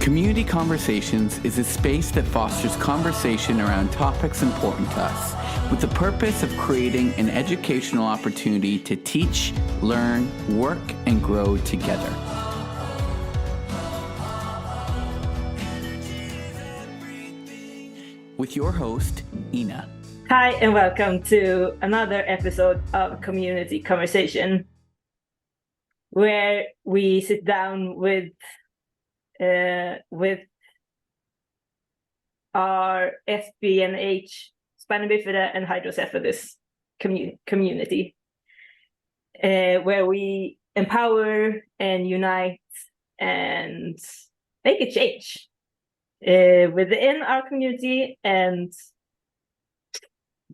Community Conversations is a space that fosters conversation around topics important to us, with the purpose of creating an educational opportunity to teach, learn, work, and grow together. With your host, Ina. Hi, and welcome to another episode of Community Conversation, where we sit down with our SBNH, spina bifida and hydrocephalus community, where we empower and unite and make a change within our community and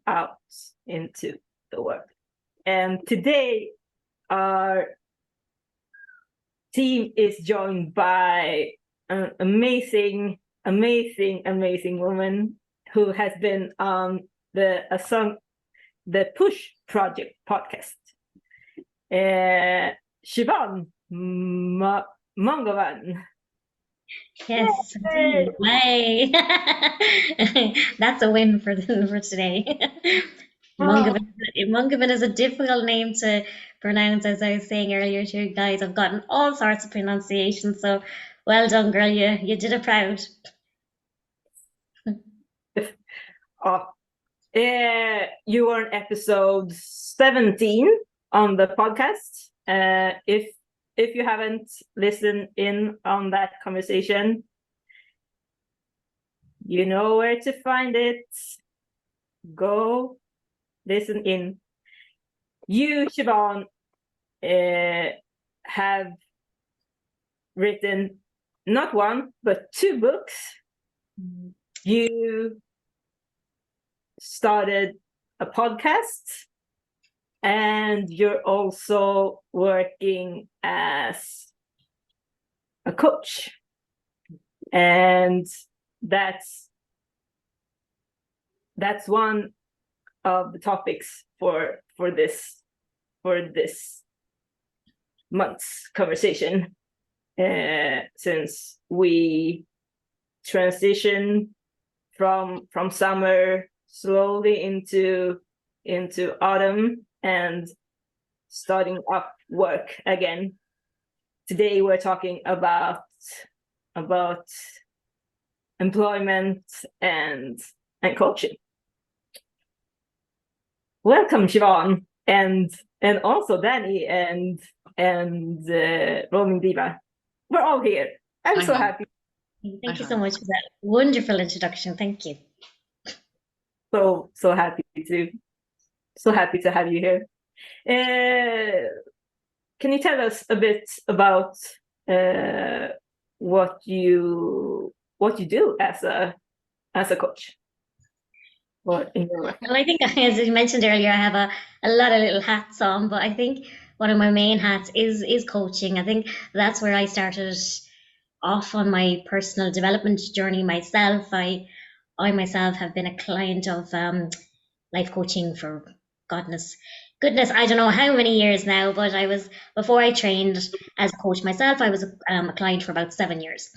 out into the world. And today our team is joined by an amazing woman who has been on the Push Project podcast. Siobhan Mungovan. Yes, way. That's a win for today. Mungovan is a difficult name to pronounce, as I was saying earlier to you guys. I've gotten all sorts of pronunciations, so well done, girl. You did it proud. You were on episode 17 on the podcast. If you haven't listened in on that conversation, you know where to find it. Go listen in. You, Siobhan, have written not one, but 2 books. You started a podcast, and you're also working as a coach. And that's one of the topics for this month's conversation, since we transition from summer slowly into autumn and starting up work again. Today we're talking about employment and coaching. Welcome, Siobhan, and also Danny and Roaming Diva. We're all here. I'm so happy. Thank you so much for that wonderful introduction. Thank you. So happy to have you here. Can you tell us a bit about what you do as a coach? Well, I think, as you mentioned earlier, I have a lot of little hats on, but I think one of my main hats is coaching. I think that's where I started off on my personal development journey myself. I myself have been a client of life coaching for goodness, I don't know how many years now, but before I trained as a coach myself, I was a client for about 7 years.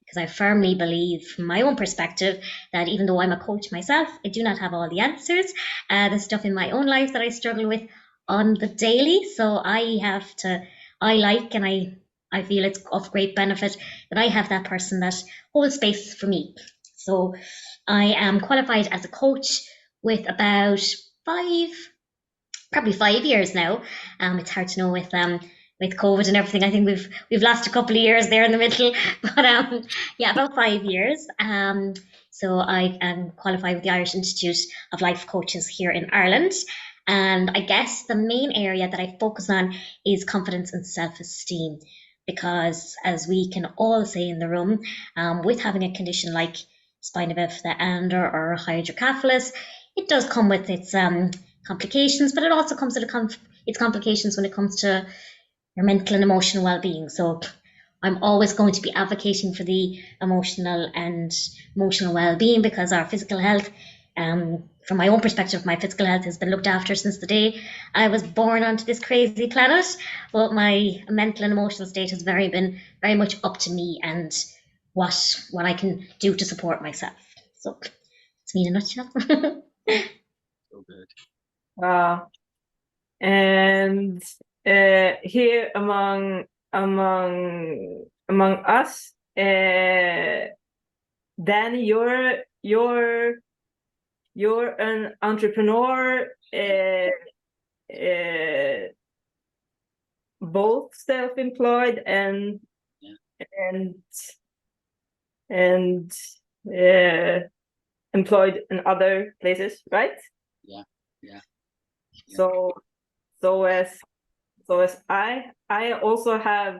Because I firmly believe, from my own perspective, that even though I'm a coach myself, I do not have all the answers. The stuff in my own life that I struggle with on the daily. So I feel it's of great benefit that I have that person that holds space for me. So I am qualified as a coach with about 5 years now. It's hard to know with COVID and everything. I think we've lost a couple of years there in the middle, but yeah, about 5 years. So I am qualified with the Irish Institute of Life Coaches here in Ireland. And I guess the main area that I focus on is confidence and self-esteem, because as we can all say in the room, with having a condition like spina bifida and or hydrocephalus, it does come with its complications, but it also comes with its complications when it comes to your mental and emotional well-being. So I'm always going to be advocating for the emotional well-being, because our physical health, from my own perspective, my physical health has been looked after since the day I was born onto this crazy planet. But my mental and emotional state has been very much up to me, and what I can do to support myself. So it's me in a nutshell. So good. And here among us, Danny, you're an entrepreneur, both self-employed and employed in other places, right? Yeah. So as I also have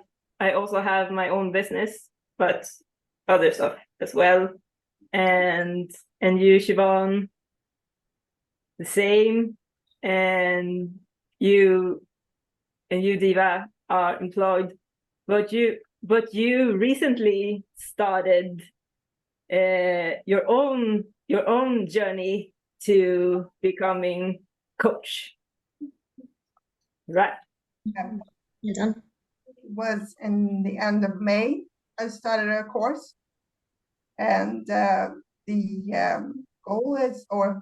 my own business, but other stuff as well. And you, Siobhan, the same. And you Diva, are employed, but you recently started your own journey to becoming coach, right? Well done. Was in the end of May. I started a course, and the goal is, or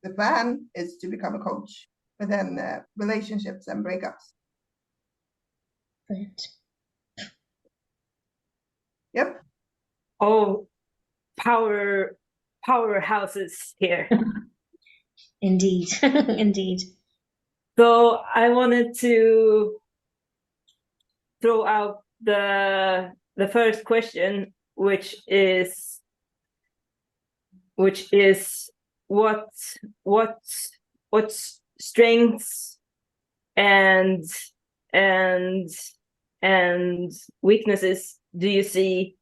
the plan is, to become a coach within relationships and breakups. Brilliant. Yep. Oh, powerhouses here. Indeed. Indeed. So I wanted to throw out the first question, which is what strengths and weaknesses do you see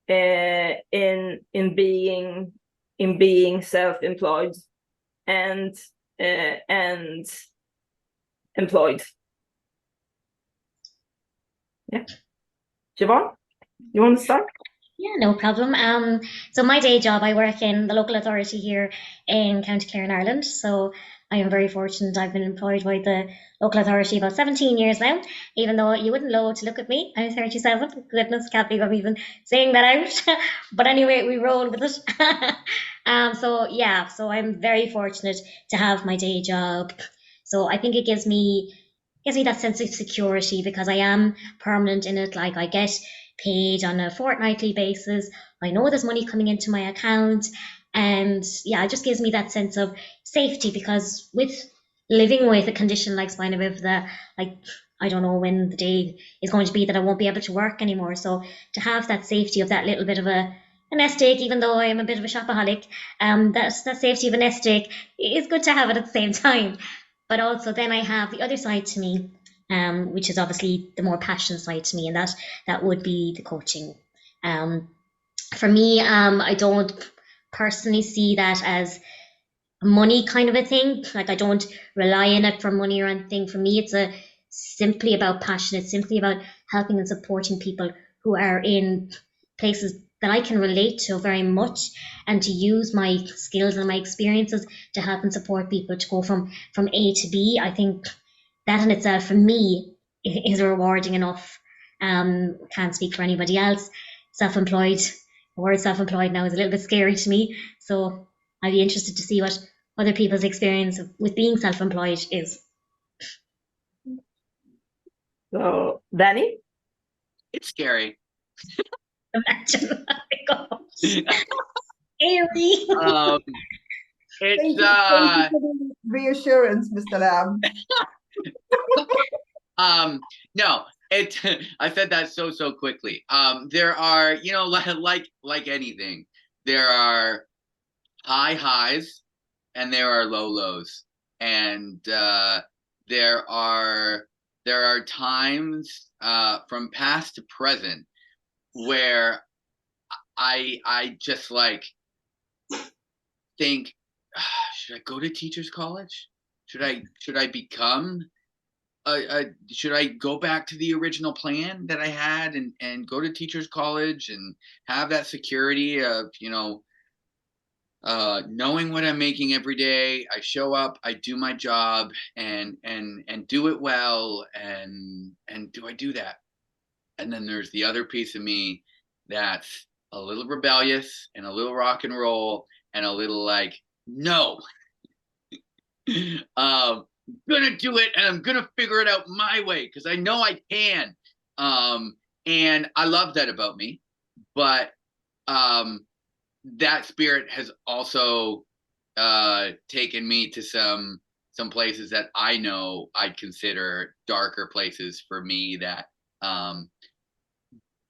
in being self-employed and employed? Yeah, Siobhan, you want to start? Yeah, no problem. So my day job, I work in the local authority here in County Clare in Ireland. So I am very fortunate. I've been employed by the local authority about 17 years now, even though you wouldn't know to look at me. I'm 37. Goodness, can't believe I'm even saying that out. But anyway, we roll with it. So I'm very fortunate to have my day job. So I think it gives me that sense of security because I am permanent in it. Like I get paid on a fortnightly basis. I know there's money coming into my account. And yeah, it just gives me that sense of safety because with living with a condition like spina bifida, like I don't know when the day is going to be that I won't be able to work anymore. So to have that safety of that little bit of a nest egg, even though I am a bit of a shopaholic, that safety of a nest egg is good to have it at the same time. But also then I have the other side to me, which is obviously the more passion side to me, and that would be the coaching. For me, I don't personally see that as a money kind of a thing. Like I don't rely on it for money or anything. For me, it's simply about passion. It's simply about helping and supporting people who are in places that I can relate to very much, and to use my skills and my experiences to help and support people to go from A to B. I think that in itself, for me, is rewarding enough. Can't speak for anybody else. Self-employed, the word self-employed now is a little bit scary to me. So I'd be interested to see what other people's experience with being self-employed is. So, Danny? It's scary. Imagine. Oh my gosh. Scary. Thank It's you for the reassurance, Mr. Lamb. no, I said that so quickly. There are, like anything, there are high highs and there are low lows, and there are times from past to present where I just like think, should I go to teachers college? Should I become should I go back to the original plan that I had and go to teachers college and have that security of, knowing what I'm making every day? I show up, I do my job and do it well. And do I do that? And then there's the other piece of me that's a little rebellious and a little rock and roll and a little like, no, gonna do it and I'm gonna figure it out my way because I know I can. And I love that about me, but that spirit has also taken me to some places that I know I'd consider darker places for me that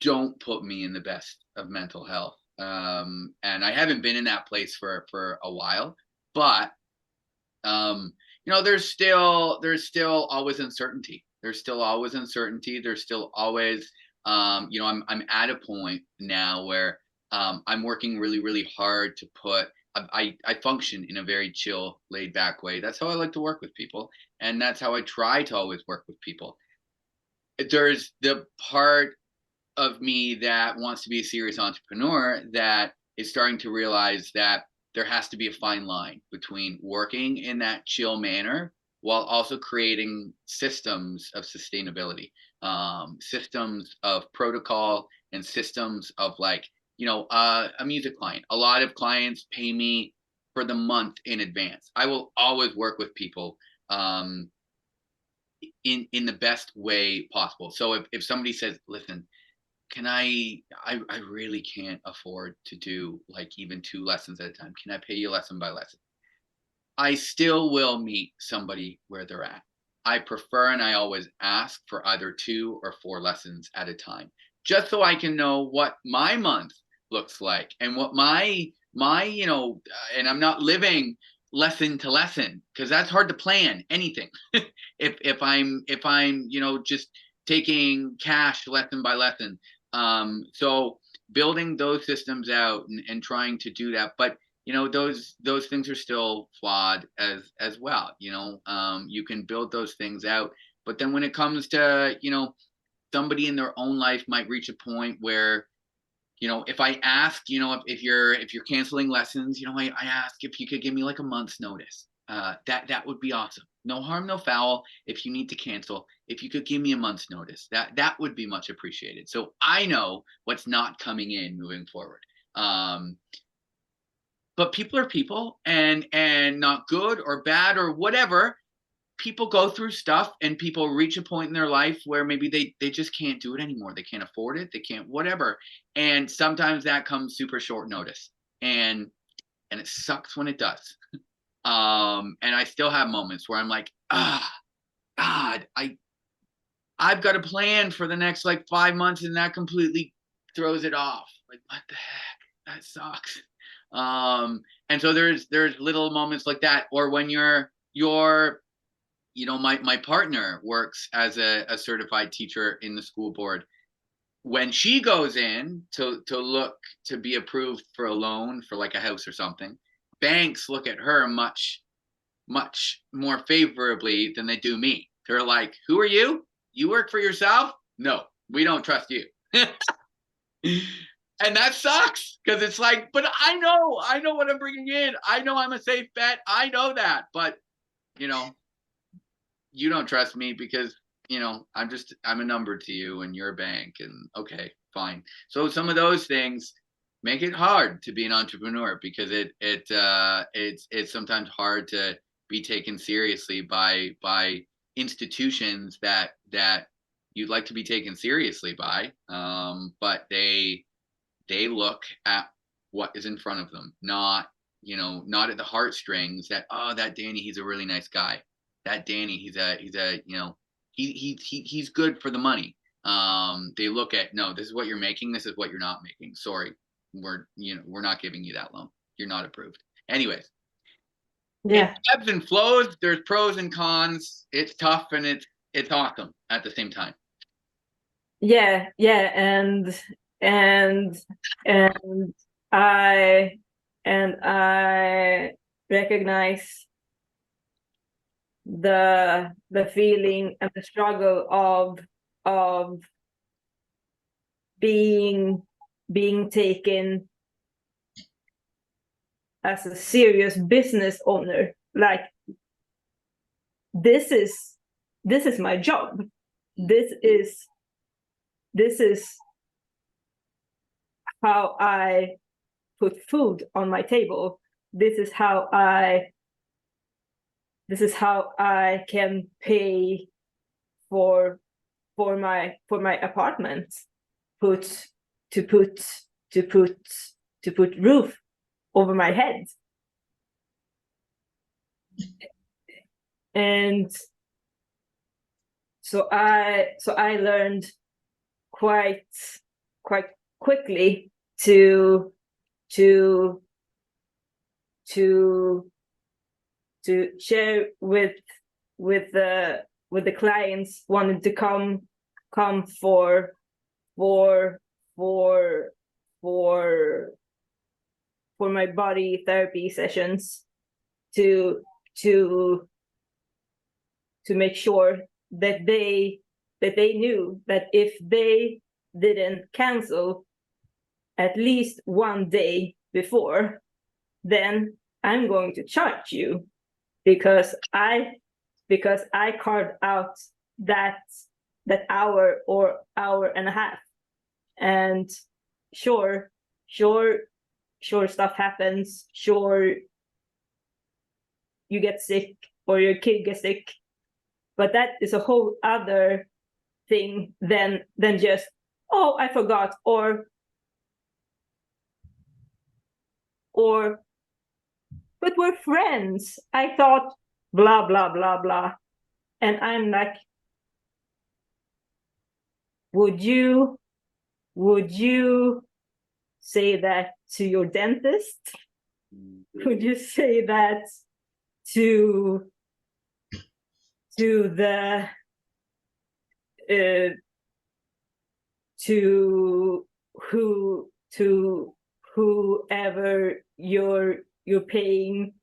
don't put me in the best of mental health. And I haven't been in that place for a while, but there's still always uncertainty. There's still always uncertainty. There's still always, I'm at a point now where I'm working really, really hard to put. I function in a very chill, laid back way. That's how I like to work with people, and that's how I try to always work with people. There's the part of me that wants to be a serious entrepreneur that is starting to realize that there has to be a fine line between working in that chill manner while also creating systems of sustainability, systems of protocol, and systems of like, a music client. A lot of clients pay me for the month in advance. I will always work with people in the best way possible. So if somebody says, listen, can I really can't afford to do like even 2 lessons at a time. Can I pay you lesson by lesson? I still will meet somebody where they're at. I prefer and I always ask for either 2 or 4 lessons at a time, just so I can know what my month looks like and what my and I'm not living lesson to lesson because that's hard to plan anything. if I'm just taking cash lesson by lesson. So building those systems out and trying to do that, but those things are still flawed as well. You can build those things out, but then when it comes to somebody in their own life might reach a point where if I ask, if you're canceling lessons, I ask if you could give me like a month's notice. That would be awesome. No harm, no foul. If you need to cancel, if you could give me a month's notice, that would be much appreciated. So I know what's not coming in moving forward. But people are people, and not good or bad or whatever. People go through stuff, and people reach a point in their life where maybe they just can't do it anymore. They can't afford it. They can't whatever. And sometimes that comes super short notice, and it sucks when it does. And I still have moments where I'm like, God, I've got a plan for the next like 5 months, and that completely throws it off. Like, what the heck? That sucks. And so there's little moments like that, or when you're my partner works as a certified teacher in the school board. When she goes in to look to be approved for a loan for like a house or something, banks look at her much more favorably than they do me. They're like, who are you? You work for yourself? No, we don't trust you. And that sucks because it's like, but I know what I'm bringing in. I know I'm a safe bet. I know that, but you don't trust me because I'm a number to you and you're a bank, and okay, fine. So some of those things make it hard to be an entrepreneur because it's sometimes hard to be taken seriously by institutions that you'd like to be taken seriously by, but they look at what is in front of them, not at the heartstrings that, oh, that Danny, he's a really nice guy. That Danny, he's good for the money. They look at, no, this is what you're making. This is what you're not making. Sorry, we're not giving you that loan. You're not approved. Anyways, Yeah, it ebbs and flows. There's pros and cons. It's tough and it's awesome at the same time. yeah, and I recognize the feeling and the struggle of being taken as a serious business owner. Like, this is my job. This is how I put food on my table. This is how I can pay for my apartment, put roof over my head. And so I learned quite quickly to share with the clients wanted to come for my body therapy sessions, to make sure that they knew that if they didn't cancel at least one day before, then I'm going to charge you, because I carved out that hour or hour and a half. And sure stuff happens, sure you get sick or your kid gets sick, but that is a whole other thing than just, oh, I forgot, or but we're friends, I thought blah blah blah blah. And I'm like, would you say that to your dentist? Would you say that to the whoever you're paying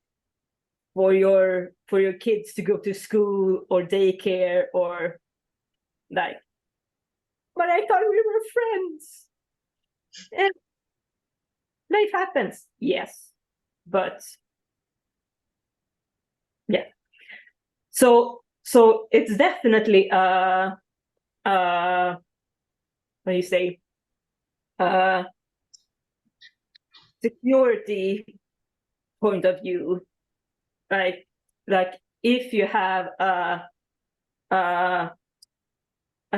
for your kids to go to school or daycare, or like, but I thought we were friends. And life happens, yes, but yeah. So it's definitely what do you say, security point of view. Like if you have a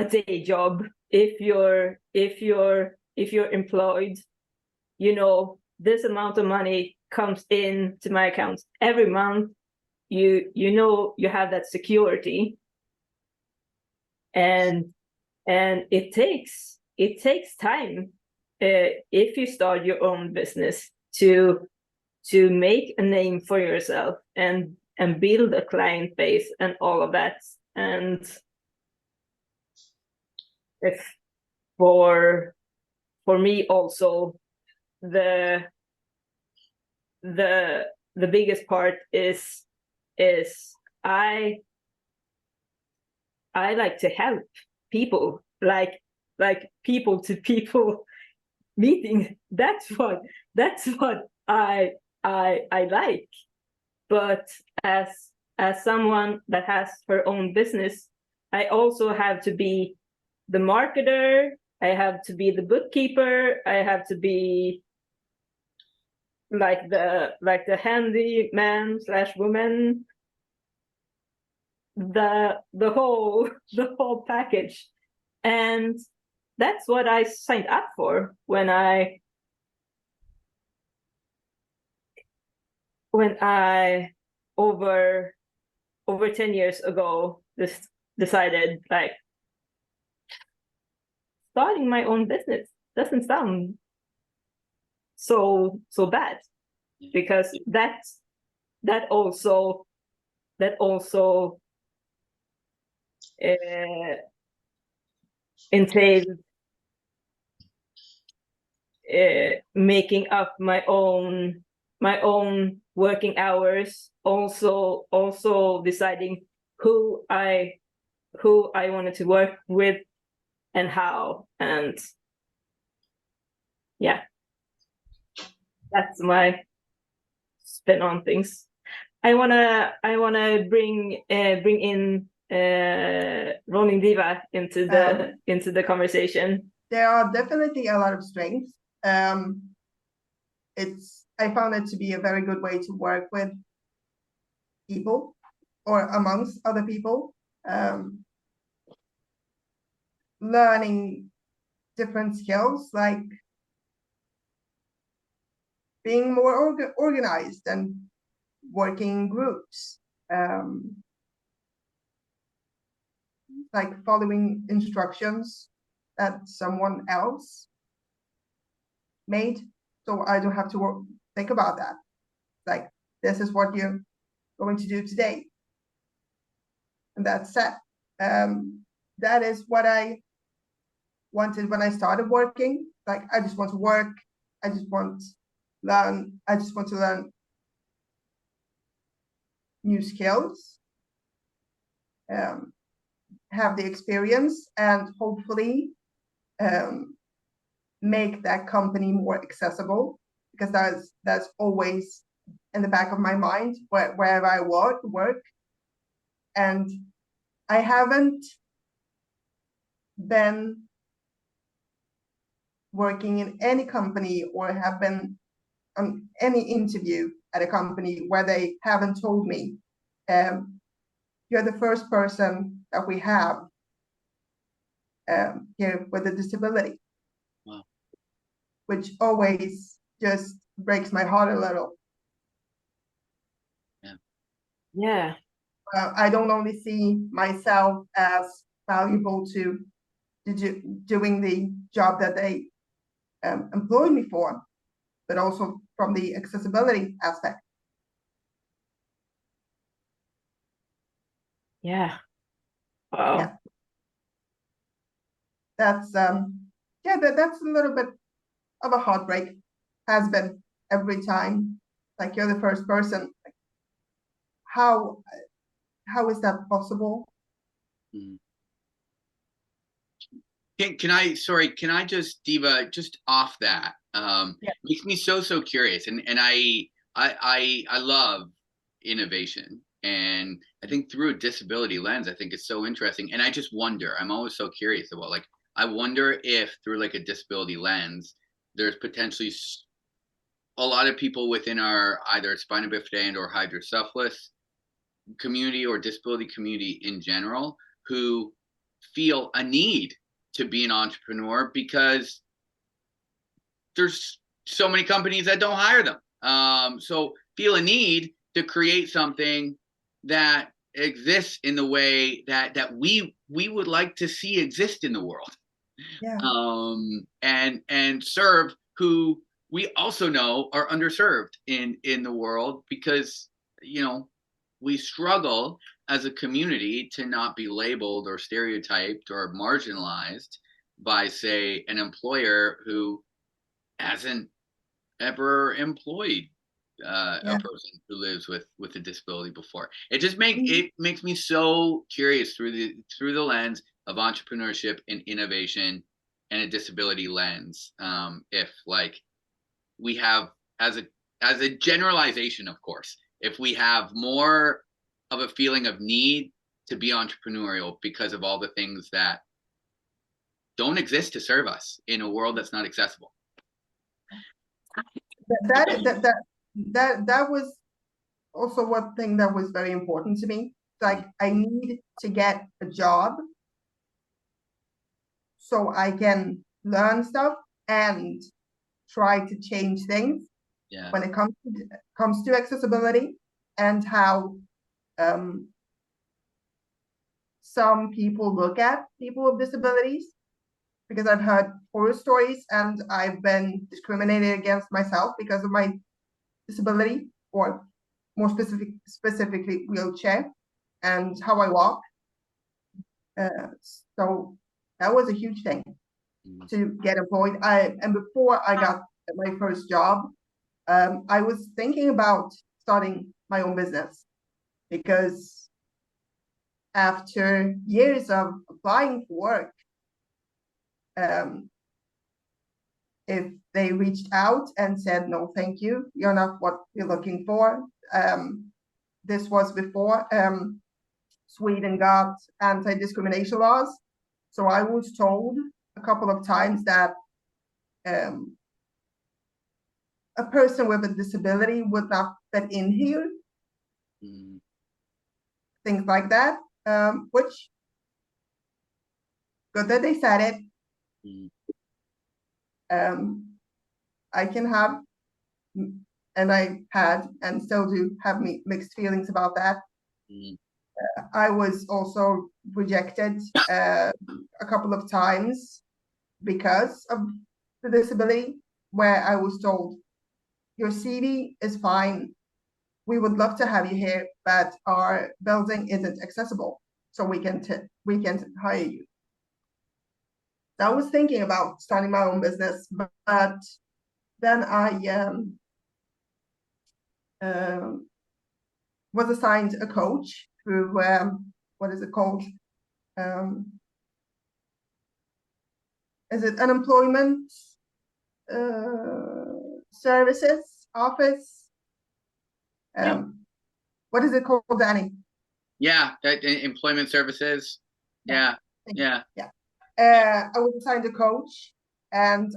day job, if you're employed, this amount of money comes in to my account every month. You have that security, and it takes time, if you start your own business, to make a name for yourself and build a client base and all of that. And if for me also, the biggest part is I like to help people, like people to people meeting. That's what I like. But as someone that has her own business, I also have to be the marketer, I have to be the bookkeeper, I have to be like the handyman / woman, the whole package. And that's what I signed up for when I over 10 years ago decided, like, starting my own business doesn't sound so bad, because that also entails making up my own working hours, also deciding who I wanted to work with and how. And yeah, that's my spin on things. I wanna bring in Rolling Diva into the conversation. There are definitely a lot of strengths I found it to be a very good way to work with people or amongst other people, learning different skills like being more organized and working in groups, like following instructions that someone else made, so I don't have to think about that. Like, this is what you're going to do today, and that's set. That is what I wanted when I started working. Like, I just want to work. I just want to learn new skills, have the experience, and hopefully make that company more accessible, because that's always in the back of my mind wherever I work. And I haven't been working in any company or have been on any interview at a company where they haven't told me, you're the first person that we have here with a disability. Wow. Which always just breaks my heart a little. Yeah. I don't only see myself as valuable to doing the job that they employed me for, but also from the accessibility aspect. Yeah. Wow. Yeah. That's that's a little bit of a heartbreak, has been every time. Like, you're the first person. Like, how is that possible? Mm. Can I just, Diva, just off that, Yeah. makes me so curious, and I love innovation, and I think through a disability lens, I think it's so interesting, and I just wonder, I'm always so curious about, like, I wonder if through like a disability lens, there's potentially a lot of people within our either spina bifida and or hydrocephalus community or disability community in general who feel a need to be an entrepreneur because there's so many companies that don't hire them. So feel a need to create something that exists in the way that we would like to see exist in the world. Yeah. And serve who we also know are underserved in the world, because we struggle as a community to not be labeled or stereotyped or marginalized by, say, an employer who hasn't ever employed a person who lives with a disability before. It just makes me so curious through the lens of entrepreneurship and innovation and a disability lens. If, like, we have, as a generalization, of course, if we have more of a feeling of need to be entrepreneurial because of all the things that don't exist to serve us in a world that's not accessible. That was also one thing that was very important to me. Like, I need to get a job so I can learn stuff and try to change things when it comes to accessibility, and how some people look at people with disabilities, because I've heard horror stories and I've been discriminated against myself because of my disability, or more specifically wheelchair and how I walk. So that was a huge thing to get employed. And before I got my first job, I was thinking about starting my own business, because after years of applying for work, if they reached out and said, no, thank you, you're not what we're looking for. This was before Sweden got anti-discrimination laws. So I was told a couple of times that a person with a disability would not fit in here. Things like that, which good that they said it. I can have, and I had, and still do have mixed feelings about that. I was also rejected a couple of times because of the disability, where I was told, your CV is fine. We would love to have you here, but our building isn't accessible, so we can't hire you. I was thinking about starting my own business, but then I was assigned a coach through what is it called? Is it unemployment services office? What is it called, Danny? Yeah, employment services. Yeah. I was assigned a coach, and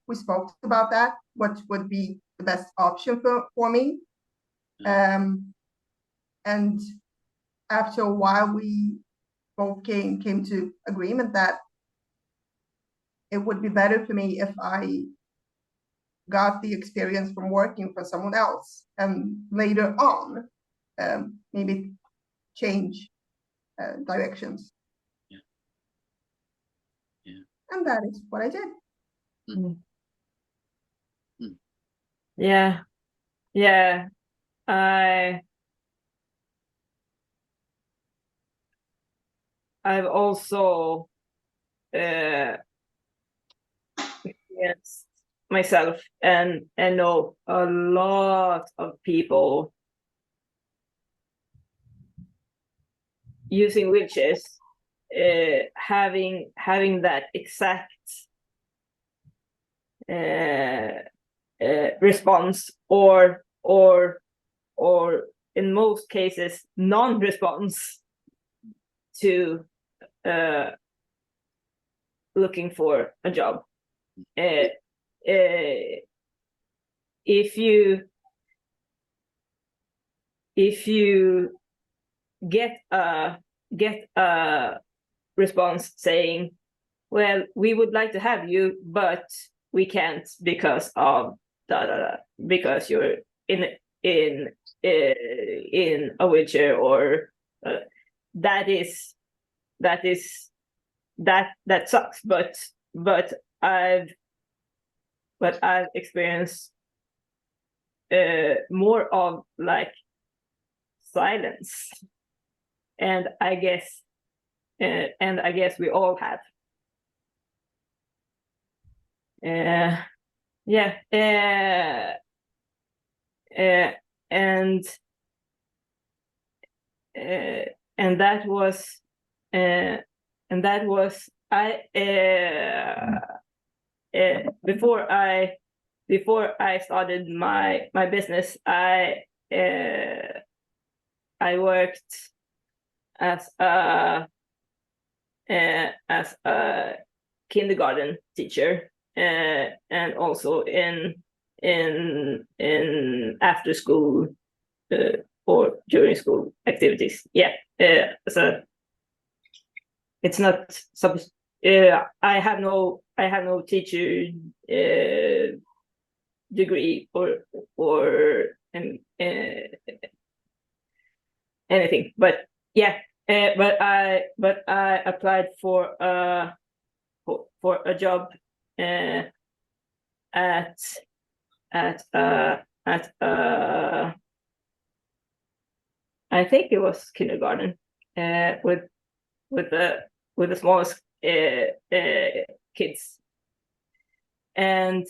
we spoke about that, what would be the best option for me. And after a while, we both came to agreement that it would be better for me if I got the experience from working for someone else, and later on, maybe change directions. And that is what I did. Yeah. I've also experienced myself and know a lot of people using wheelchairs, having that exact response, or in most cases non-response to looking for a job. If you get a response saying, well, we would like to have you, but we can't because of because you're in a wheelchair, or that sucks. But I've experienced more of like silence, and I guess we all have. And that was before I started my business. I worked as a kindergarten teacher, and also in after school or during school activities. So it's not I have no teacher degree or anything, but I applied for a job at I think it was kindergarten, with the smallest kids, and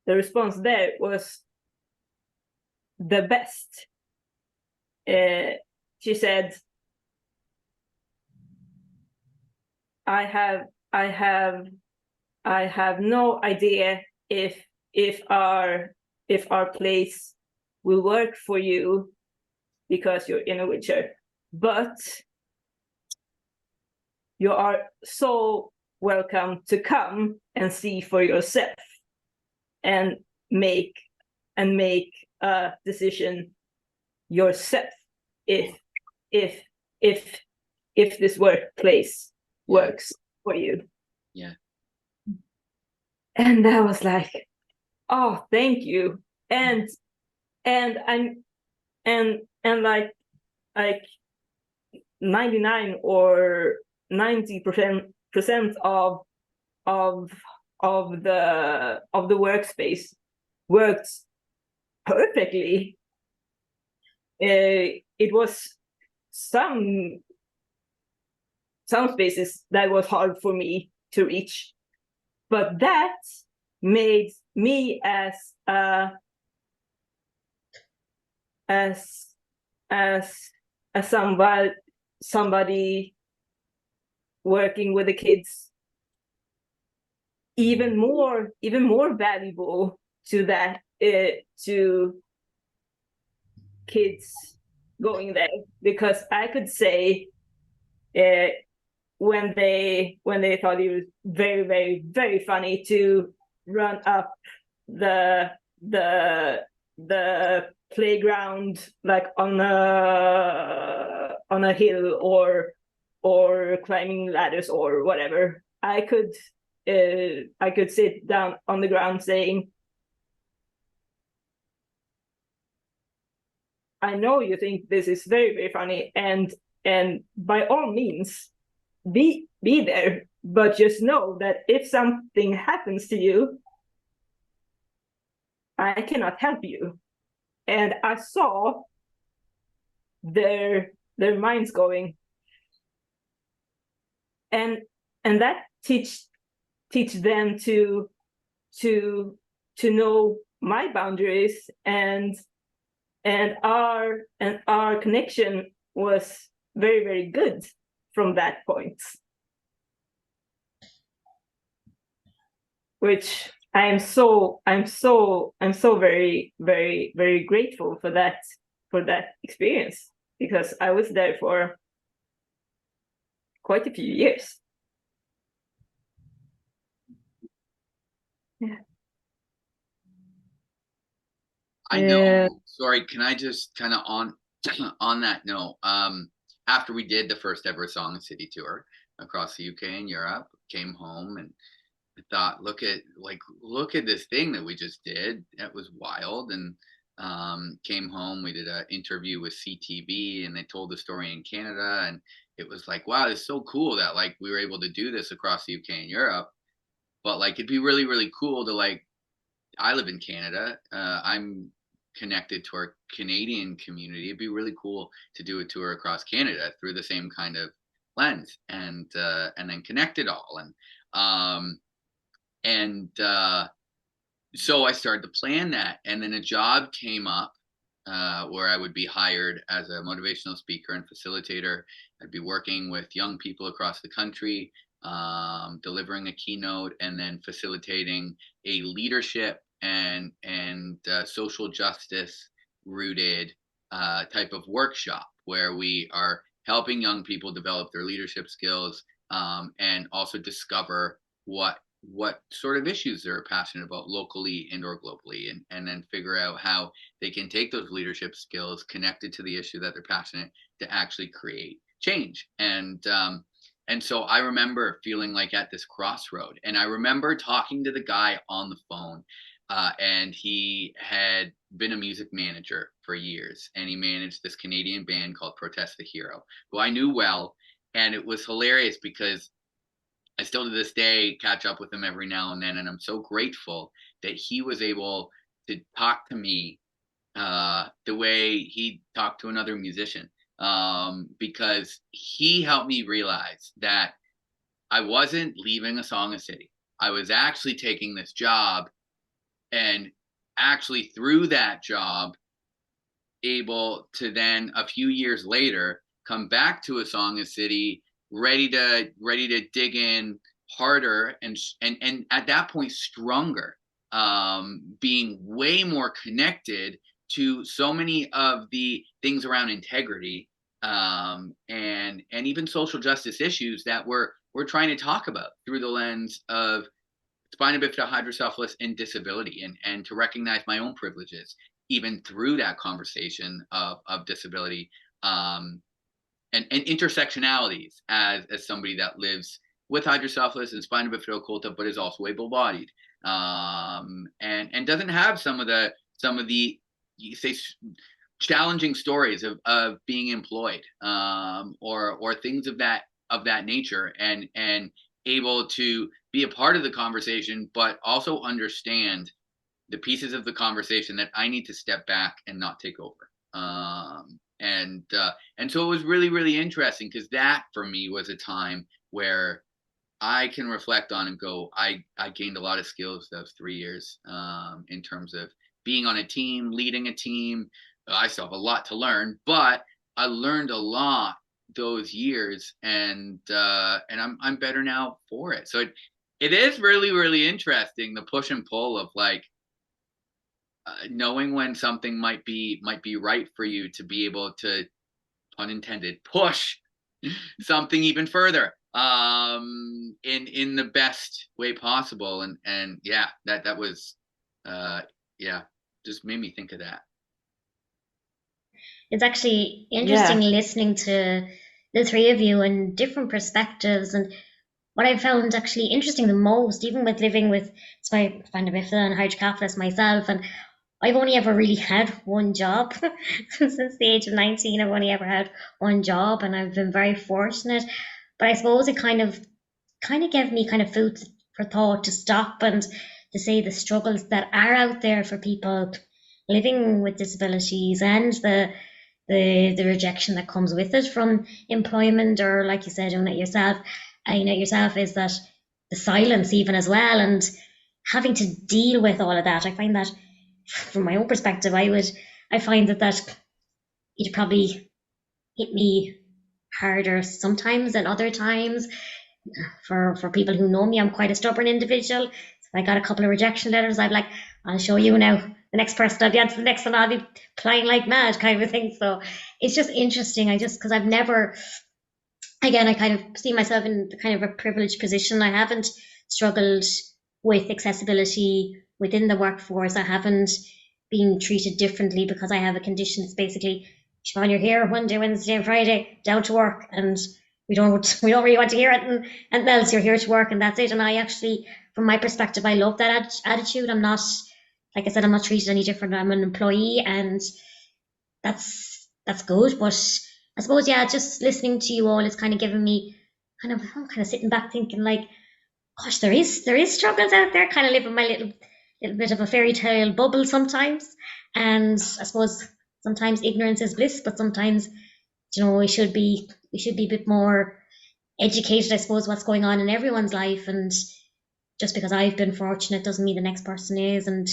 the response there was the best. She said, I have no idea if our place will work for you because you're in a wheelchair, but you are so welcome to come and see for yourself. and make a decision yourself if this workplace works for you. Yeah. And I was like, oh, thank you. And I'm like 99 or 90% of the workspace worked perfectly. It was some spaces that was hard for me to reach, but that made me as somebody working with the kids even more valuable to that, to kids going there, because I could say when they thought it was very, very, very funny to run up the playground like on a hill or climbing ladders or whatever, I could sit down on the ground saying, I know you think this is very, very funny, and by all means be there, but just know that if something happens to you, I cannot help you. And I saw their minds going, and that teach them to know my boundaries, and our connection was very, very good from that point, which I'm so very, very, very grateful for that experience, because I was there for quite a few years. Yeah. I know. Sorry, can I just kind of on that note, after we did the first ever Song of City tour across the UK and Europe, came home and I thought, look at this thing that we just did. It was wild. And came home, we did an interview with CTV and they told the story in Canada, and it was like, wow, it's so cool that like we were able to do this across the UK and Europe. But like it'd be really, really cool to like, I live in Canada. I'm connected to our Canadian community. It'd be really cool to do a tour across Canada through the same kind of lens, and then connect it all. So I started to plan that, and then a job came up where I would be hired as a motivational speaker and facilitator. I'd be working with young people across the country, delivering a keynote, and then facilitating a leadership and social justice rooted type of workshop where we are helping young people develop their leadership skills, and also discover what sort of issues they're passionate about locally and or globally, and then figure out how they can take those leadership skills connected to the issue that they're passionate to actually create change. And so I remember feeling like at this crossroad, and I remember talking to the guy on the phone, and he had been a music manager for years, and he managed this Canadian band called Protest the Hero, who I knew well. And it was hilarious because I still to this day catch up with him every now and then, and I'm so grateful that he was able to talk to me the way he talked to another musician, because he helped me realize that I wasn't leaving a Song of City. I was actually taking this job, and actually through that job able to then a few years later come back to a Song of City ready to dig in harder, and at that point stronger, being way more connected to so many of the things around integrity, and even social justice issues that we're trying to talk about through the lens of spina bifida, hydrocephalus, and disability, and to recognize my own privileges, even through that conversation of disability, and intersectionalities as somebody that lives with hydrocephalus and spina bifida occulta, but is also able-bodied, and doesn't have some of the you say challenging stories of being employed, or things of that nature, and able to be a part of the conversation, but also understand the pieces of the conversation that I need to step back and not take over. And so it was really, really interesting, because that for me was a time where I can reflect on and go, I gained a lot of skills those 3 years, in terms of being on a team, leading a team. I still have a lot to learn, but I learned a lot those years, and I'm better now for it. So it is really, really interesting, the push and pull of like, knowing when something might be right for you, to be able to, pun intended, push something even further, in the best way possible. And yeah, that was yeah, just made me think of that. It's actually interesting listening to the three of you and different perspectives. And what I found actually interesting the most, even with living with spina bifida and hydrocephalus myself, and I've only ever really had one job since the age of 19. I've only ever had one job, and I've been very fortunate. But I suppose it kind of gave me kind of food for thought to stop and to say the struggles that are out there for people living with disabilities, and the rejection that comes with it from employment, or like you said, doing it yourself. Is that the silence even as well, and having to deal with all of that. I find that from my own perspective, I find that it'd probably hit me harder sometimes than other times. For people who know me, I'm quite a stubborn individual. So I got a couple of rejection letters, I'm like, I'll show you now. The next person I'll be on to the next one, I'll be applying like mad, kind of thing. So it's just interesting. Because I've never, again, I kind of see myself in the kind of a privileged position. I haven't struggled with accessibility within the workforce. I haven't been treated differently because I have a condition. It's basically, Siobhan, you're here Monday, Wednesday, and Friday, down to work, and we don't really want to hear it, and else you're here to work, and that's it. And I actually, from my perspective, I love that attitude. I'm not, like I said, I'm not treated any different. I'm an employee, and that's good. But I suppose, yeah, just listening to you all is kind of giving me I'm kind of sitting back thinking like, gosh, there is struggles out there, kind of living my little bit of a fairy tale bubble sometimes. And I suppose sometimes ignorance is bliss, but sometimes, we should be a bit more educated, I suppose, what's going on in everyone's life. And just because I've been fortunate doesn't mean the next person is. And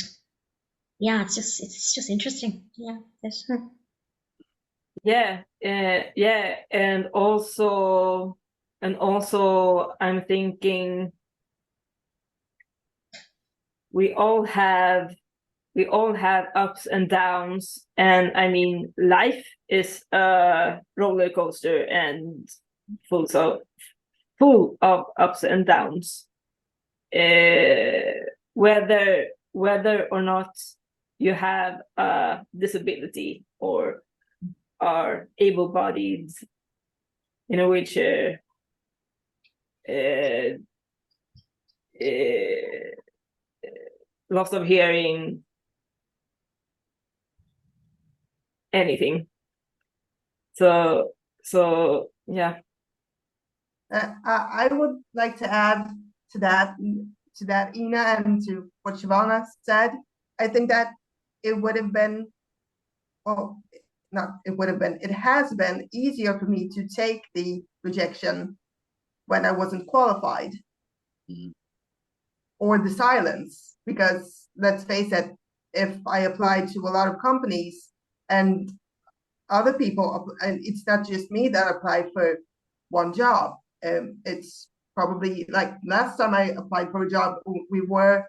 yeah, it's just interesting. Yeah. Yeah. And also I'm thinking we all have ups and downs, and I mean, life is a roller coaster and full of ups and downs. Whether or not you have a disability or are able-bodied, in a wheelchair, loss of hearing, anything. So yeah. I would like to add to that, Ina, and to what Siobhan said. I think that it would have been, it has been easier for me to take the rejection when I wasn't qualified. Mm-hmm. Or the silence, because let's face it, if I applied to a lot of companies and other people, and it's not just me that applied for one job, it's probably like last time I applied for a job, we were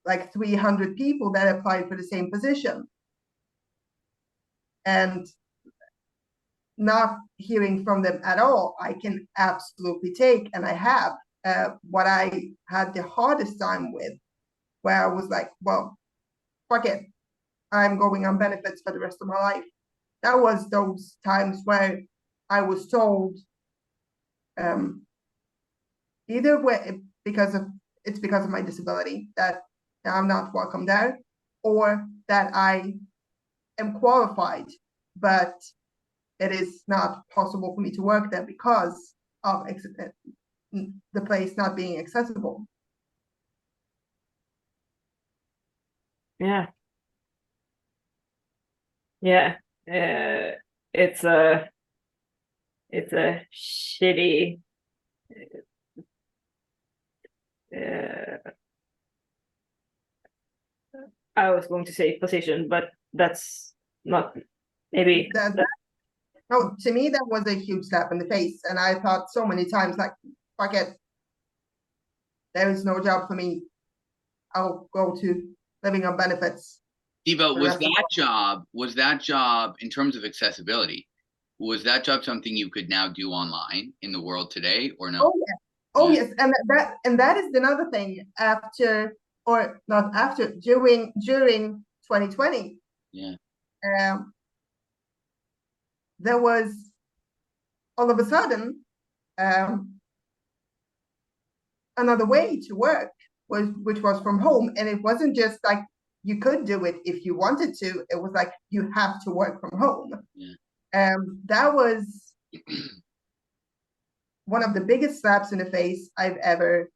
like 300 people that applied for the same position, and not hearing from them at all, I can absolutely take, and I have, what I had the hardest time with, where I was like, well, fuck it, I'm going on benefits for the rest of my life. That was those times where I was told, either way, because of my disability, that I'm not welcome there, or that I am qualified, but it is not possible for me to work there because of the place not being accessible. Yeah. Yeah. It's a shitty I was going to say position, but that's not maybe No, to me that was a huge slap in the face, and I thought so many times, like, fuck it, there is no job for me. I'll go to living on benefits. Eva, was that job in terms of accessibility, was that job something you could now do online in the world today, or no? Oh yeah. Oh yes, and that is another thing. During 2020. Yeah. There was all of a sudden another way to work, which was from home, and it wasn't just like you could do it if you wanted to. It was like you have to work from home. Yeah. That was one of the biggest slaps in the face I've ever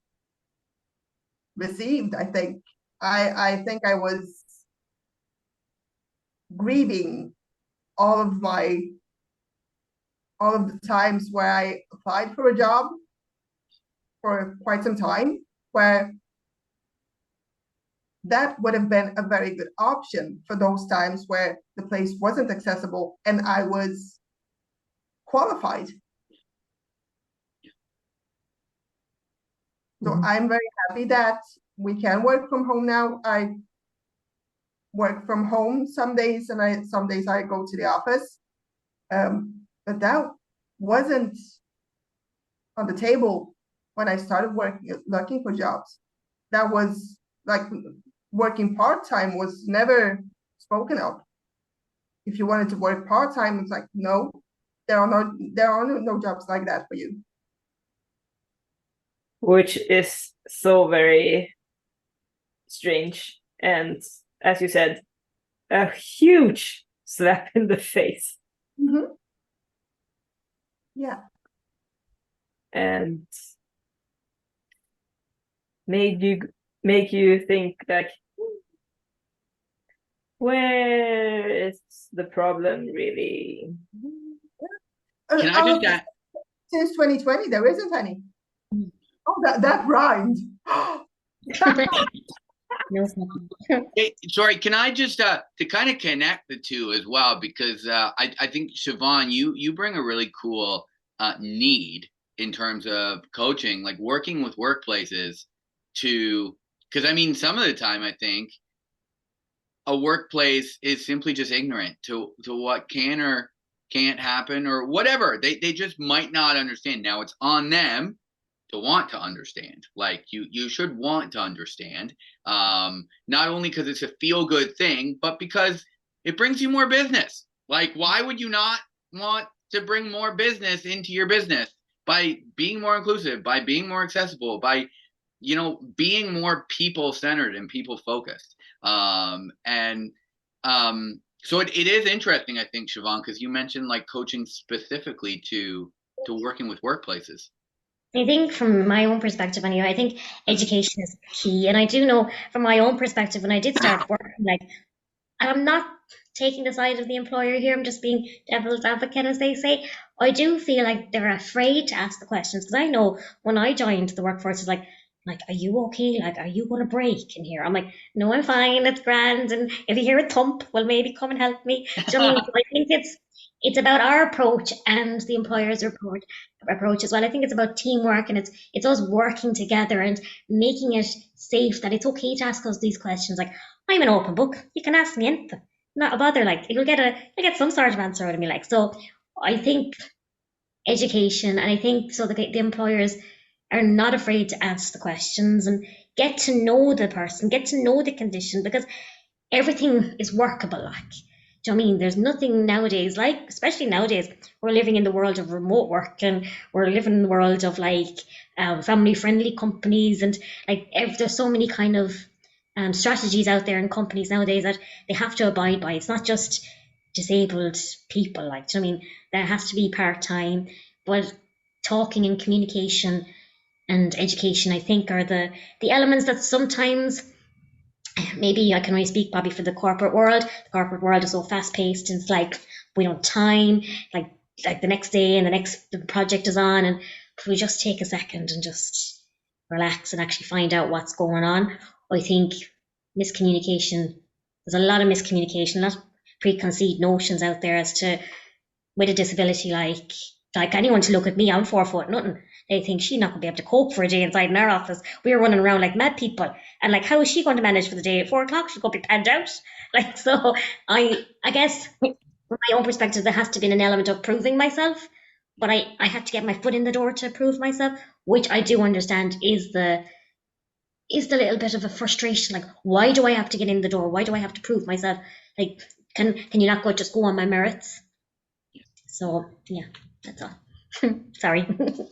received. I think I was grieving all of the times where I applied for a job for quite some time, where that would have been a very good option for those times where the place wasn't accessible and I was qualified. So I'm very happy that we can work from home now. I work from home some days, and some days I go to the office. But that wasn't on the table when I started looking for jobs. That was like working part-time was never spoken of. If you wanted to work part-time, it's like, no, there are no jobs like that for you. Which is so very strange, and as you said, a huge slap in the face. Mm-hmm. Yeah. And make you think, like, where is the problem really? Can I just add? Since 2020, there isn't any. Oh, that rhymed. No. Hey, sorry, can I just to kind of connect the two as well, because I think Siobhan, you bring a really cool need in terms of coaching, like working with workplaces because I mean, some of the time I think a workplace is simply just ignorant to what can or can't happen or whatever. They just might not understand. Now it's on them to want to understand. Like you should want to understand, not only because it's a feel good thing, but because it brings you more business. Like, why would you not want to bring more business into your business by being more inclusive, by being more accessible, by being more people centered and people focused? So it is interesting, I think, Siobhan, because you mentioned like coaching specifically to working with workplaces. I think from my own perspective anyway, I think education is key. And I do know from my own perspective, when I did start working, like, and I'm not taking the side of the employer here, I'm just being devil's advocate, as they say. I do feel like they're afraid to ask the questions, because I know when I joined the workforce, it's like, are you okay? Like, are you going to break in here? I'm like, no, I'm fine. It's grand. And if you hear a thump, well, maybe come and help me. Do you know what I mean? So I think it's about our approach and the employer's approach as well. I think it's about teamwork, and it's us working together and making it safe, that it's okay to ask us these questions. Like, I'm an open book. You can ask me anything. Not a bother. Like, you'll get some sort of answer out of me. Like, so I think education, and I think so the employers are not afraid to ask the questions and get to know the person, get to know the condition, because everything is workable. Like, do you know what I mean? There's nothing nowadays, like, especially nowadays, we're living in the world of remote work, and we're living in the world of like family friendly companies, and like there's so many kind of strategies out there in companies nowadays that they have to abide by. It's not just disabled people, like, do you know what I mean? There has to be part-time, but talking and communication and education, I think, are the elements that sometimes, maybe I can only speak probably for the corporate world. The corporate world is so fast paced, and it's like we don't have time, like the next day and the project is on, and if we just take a second and just relax and actually find out what's going on. I think miscommunication, there's a lot of miscommunication, a lot of preconceived notions out there as to, with a disability, like anyone to look at me, I'm 4 foot nothing. They think she's not going to be able to cope for a day inside in our office. We're running around like mad people. And like, how is she going to manage for the day at 4 o'clock? She's going to be panned out. Like, so I guess from my own perspective, there has to be an element of proving myself. But I have to get my foot in the door to prove myself, which I do understand is the little bit of a frustration. Like, why do I have to get in the door? Why do I have to prove myself? Like, can you not just go on my merits? So yeah, that's all. Sorry.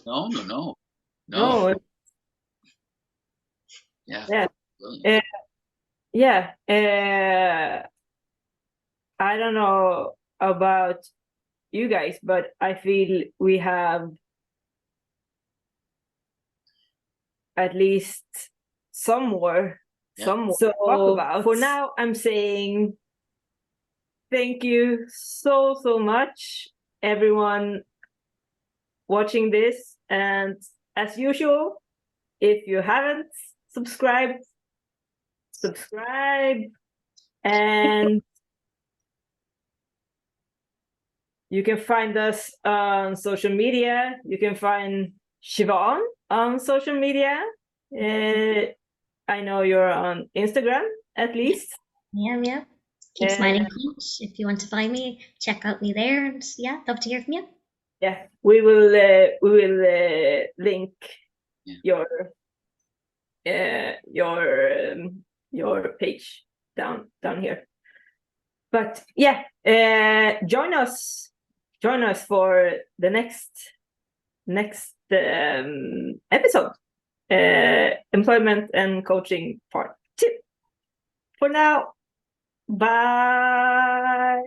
No. No. Yeah. I don't know about you guys, but I feel we have at least some more to talk about. For now, I'm saying thank you so much, everyone watching this. And as usual, if you haven't subscribe, and you can find us on social media. You can find Siobhan on social media. I know you're on Instagram, at least. Yeah. Keep Smiling Coach. If you want to find me, check out me there. And yeah, love to hear from you. Yeah, we will link your page down here. But yeah, join us for the next episode, employment and coaching part 2. For now, bye.